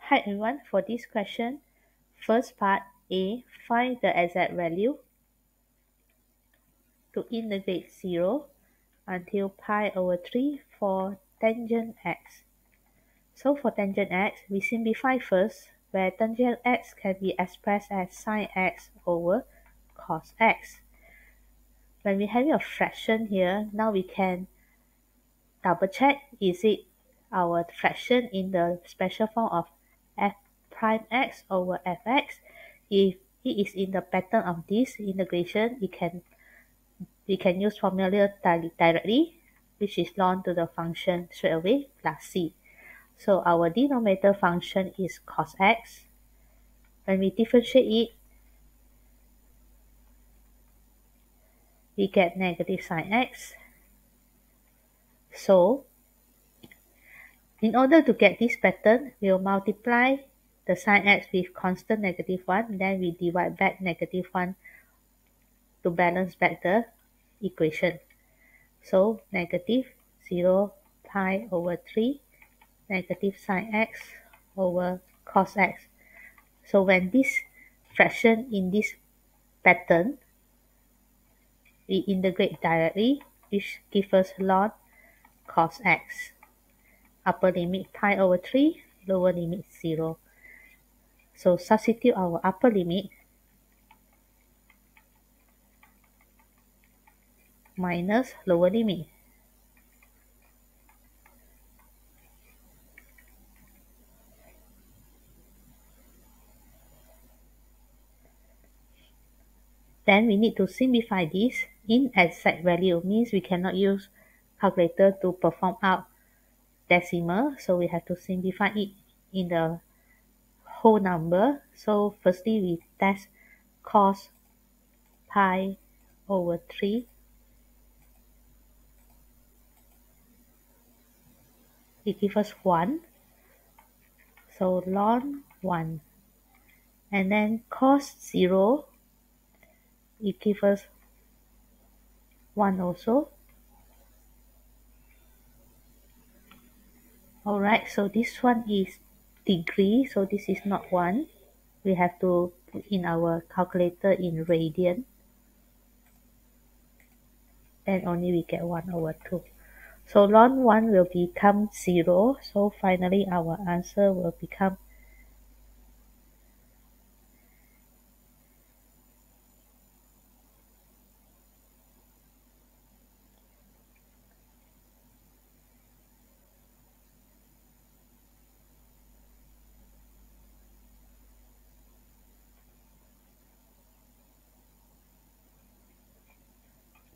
Hi everyone, for this question, first part A, find the exact value to integrate 0 until pi over 3 for tangent x. So for tangent x, we simplify first, where tangent x can be expressed as sine x over cos x. When we have a fraction here, now we can double check, is it our fraction in the special form of f prime x over fx. If it is in the pattern of this integration, we can use formula directly, which is ln to the function straight away plus c. So our denominator function is cos x. When we differentiate it, we get negative sine x. So in order to get this pattern, we'll multiply the sine x with constant negative 1, then we divide back negative 1 to balance back the equation. So negative 0 pi over 3 negative sine x over cos x. So when this fraction in this pattern, we integrate directly, which gives us ln cos x. Upper limit pi over 3, lower limit 0. So substitute our upper limit minus lower limit. Then we need to simplify this in exact value, means we cannot use calculator to perform out decimal, so we have to simplify it in the whole number. So firstly we test cos pi over 3, it gives us 1, so ln 1, and then cos 0, it gives us 1 also. Alright, so this one is degree, so this is not 1. We have to put in our calculator in radian. Then only we get 1 over 2. So ln 1 will become 0. So finally our answer will become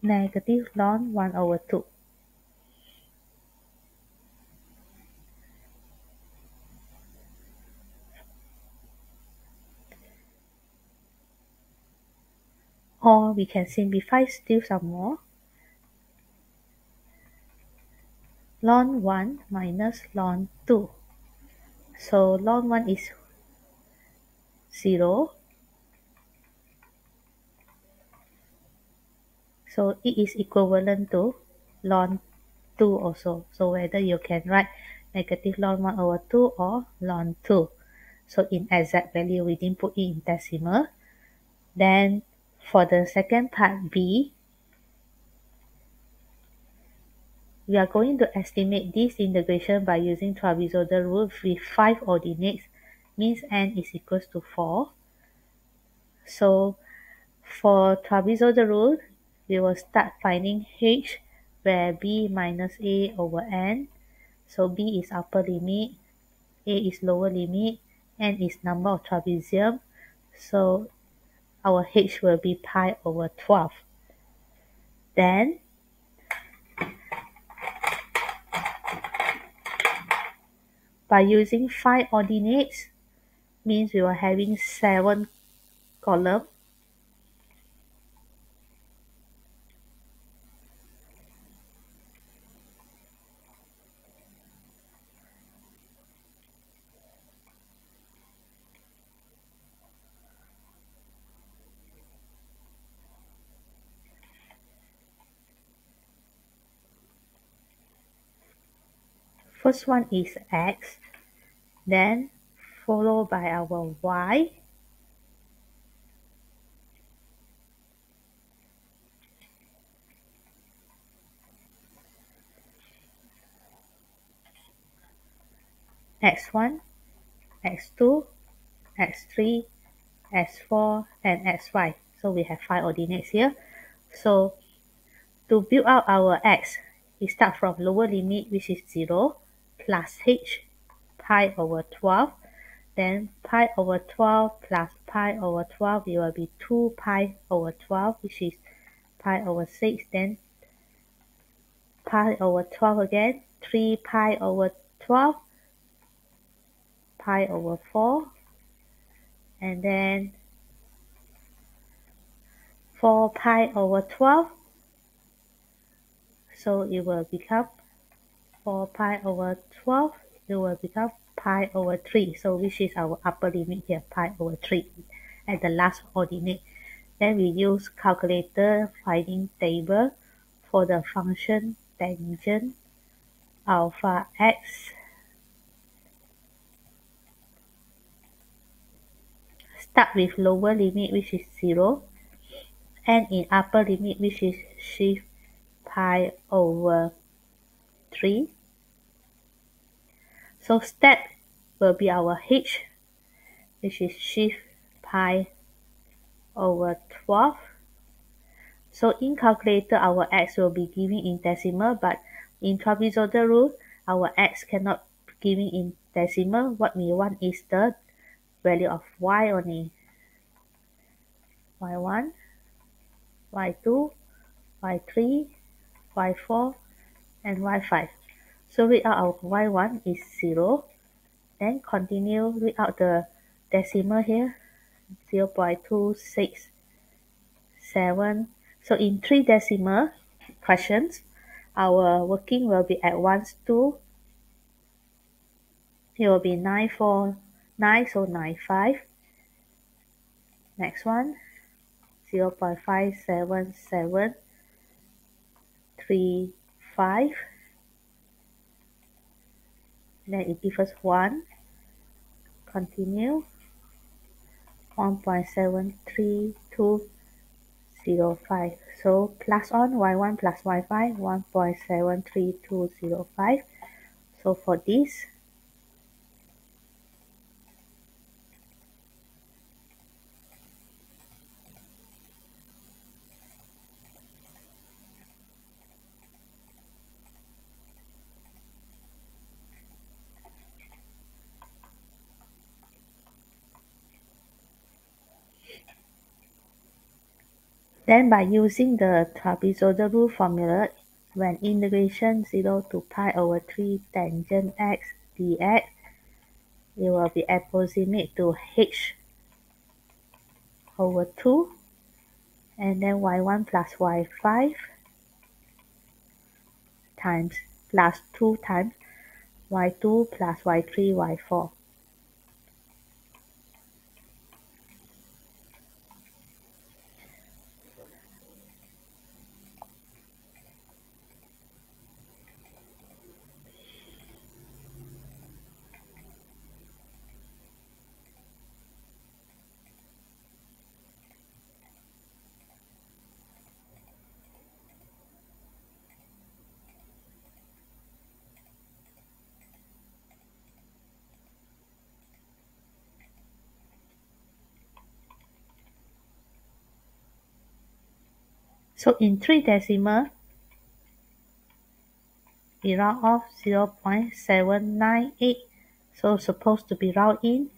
negative ln 1 over 2. Or we can simplify still some more. Ln 1 minus ln 2. So ln 1 is 0. So it is equivalent to ln 2 also. So whether you can write negative ln 1 over 2 or ln 2. So in exact value, we didn't put it in decimal. Then for the second part B, we are going to estimate this integration by using trapezoidal rule with 5 ordinates, means n is equals to 4. So for trapezoidal rule, we will start finding h, where b minus a over n. So b is upper limit, a is lower limit, n is number of trapezium. So our h will be pi over 12. Then by using 5 ordinates, means we were having 7 columns. First one is x. Then followed by our y. X1, X2, X3, X4, and X5. So we have 5 ordinates here. So to build out our x, we start from lower limit, which is 0, plus h pi over 12. Then pi over 12 plus pi over 12, it will be 2 pi over 12, which is pi over 6. Then pi over 12 again, 3 pi over 12, pi over 4, and then 4 pi over 12. So it will become 4 pi over 12, it will become pi over 3. So which is our upper limit here, pi over 3 at the last ordinate. Then we use calculator finding table for the function tangent alpha x. Start with lower limit, which is 0, and in upper limit, which is shift pi over 3. So step will be our h, which is shift pi over 12. So in calculator, our x will be given in decimal, but in trapezoidal rule, our x cannot be given in decimal. What we want is the value of y only. y1, y2, y3, y4, and y5. So read out our y1 is 0. Then continue read out the decimal here, 0.267. So in 3 decimal fractions, our working will be at 1's 2. It will be 949, so 95. Next one, 0.57735. Then it gives us 1. Continue. 1.73205. So plus on y1 plus y5, 1.73205. So for this, then by using the trapezoidal rule formula, when integration 0 to pi over 3 tangent x dx, it will be approximate to h over 2, and then y1 plus y5 times plus 2 times y2 plus y3 y4. So in 3 decimal, we round off 0.798. So supposed to be round in,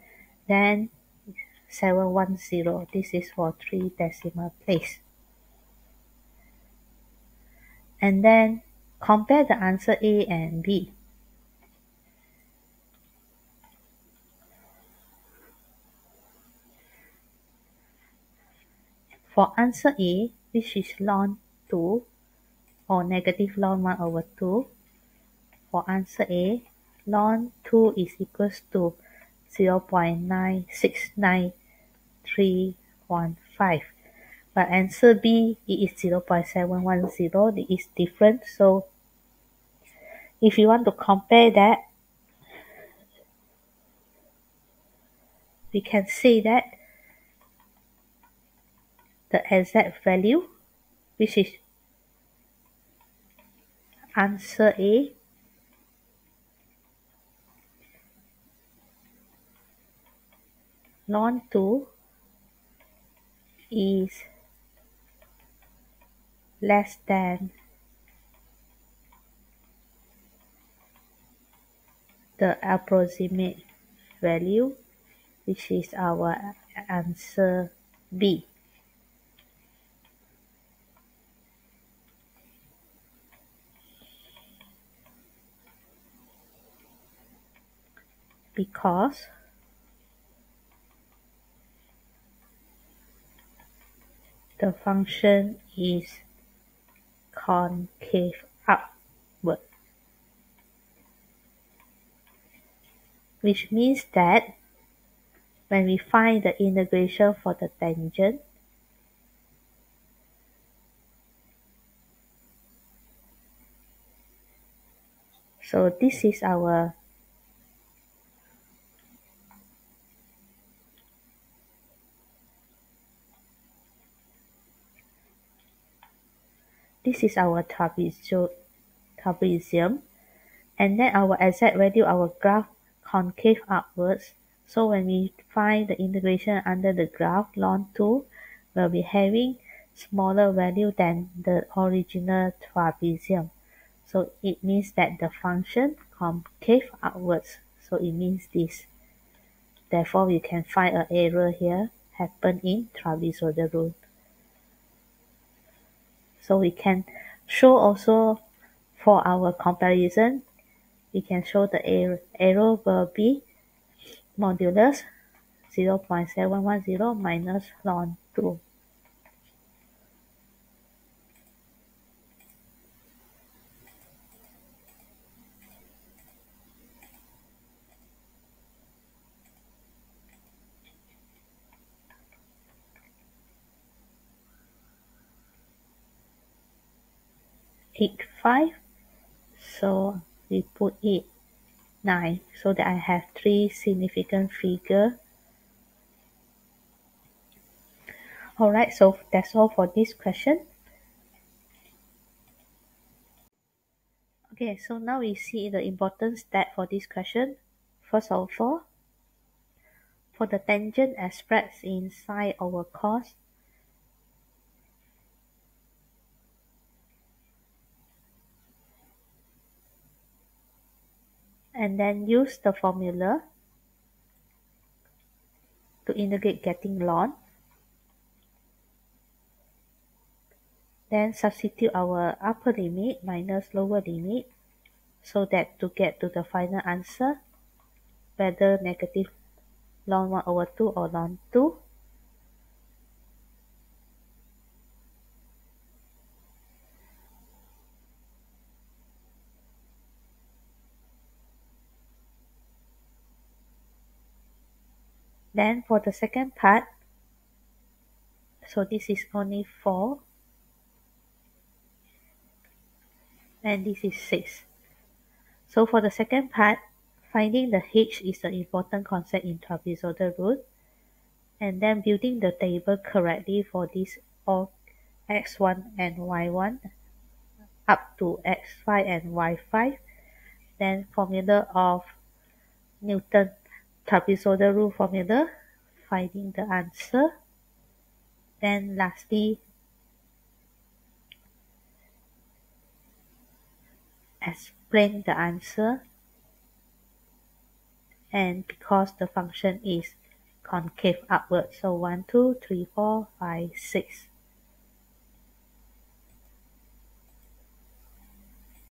then 710. This is for 3 decimal place. And then compare the answer A and B. For answer A, which is ln 2 or negative ln 1 over 2, for answer A, ln 2 is equals to 0.969315. But answer B, it is 0.710. It is different. So if you want to compare that, we can say that the exact value, which is answer A, ln 2 is less than the approximate value, which is our answer B. Because the function is concave upward, which means that when we find the integration for the tangent, so this is our trapezium, and then our exact value, our graph concave upwards. So when we find the integration under the graph, ln 2 will be having smaller value than the original trapezium. So it means that the function concave upwards. So it means this. Therefore, we can find an error here happen in trapezoidal rule. So we can show also for our comparison, we can show the error will be modulus 0.710 minus ln 2. Eight 5, so we put it 9, so that I have 3 significant figure. Alright, so that's all for this question. Okay, so now we see the important step for this question. First of all, for the tangent expressed in sine over cos, and then use the formula to integrate getting ln. Then substitute our upper limit minus lower limit, so that to get to the final answer, whether negative ln 1 over 2 or ln 2. Then for the second part, so this is only 4, and this is 6. So for the second part, finding the h is the important concept in trapezoidal rule, and then building the table correctly for this all x1 and y1 up to x5 and y5, then formula of Newton trapezoidal rule formula, finding the answer. Then lastly, explain the answer, and because the function is concave upward, so 1, 2, 3, 4, 5, 6.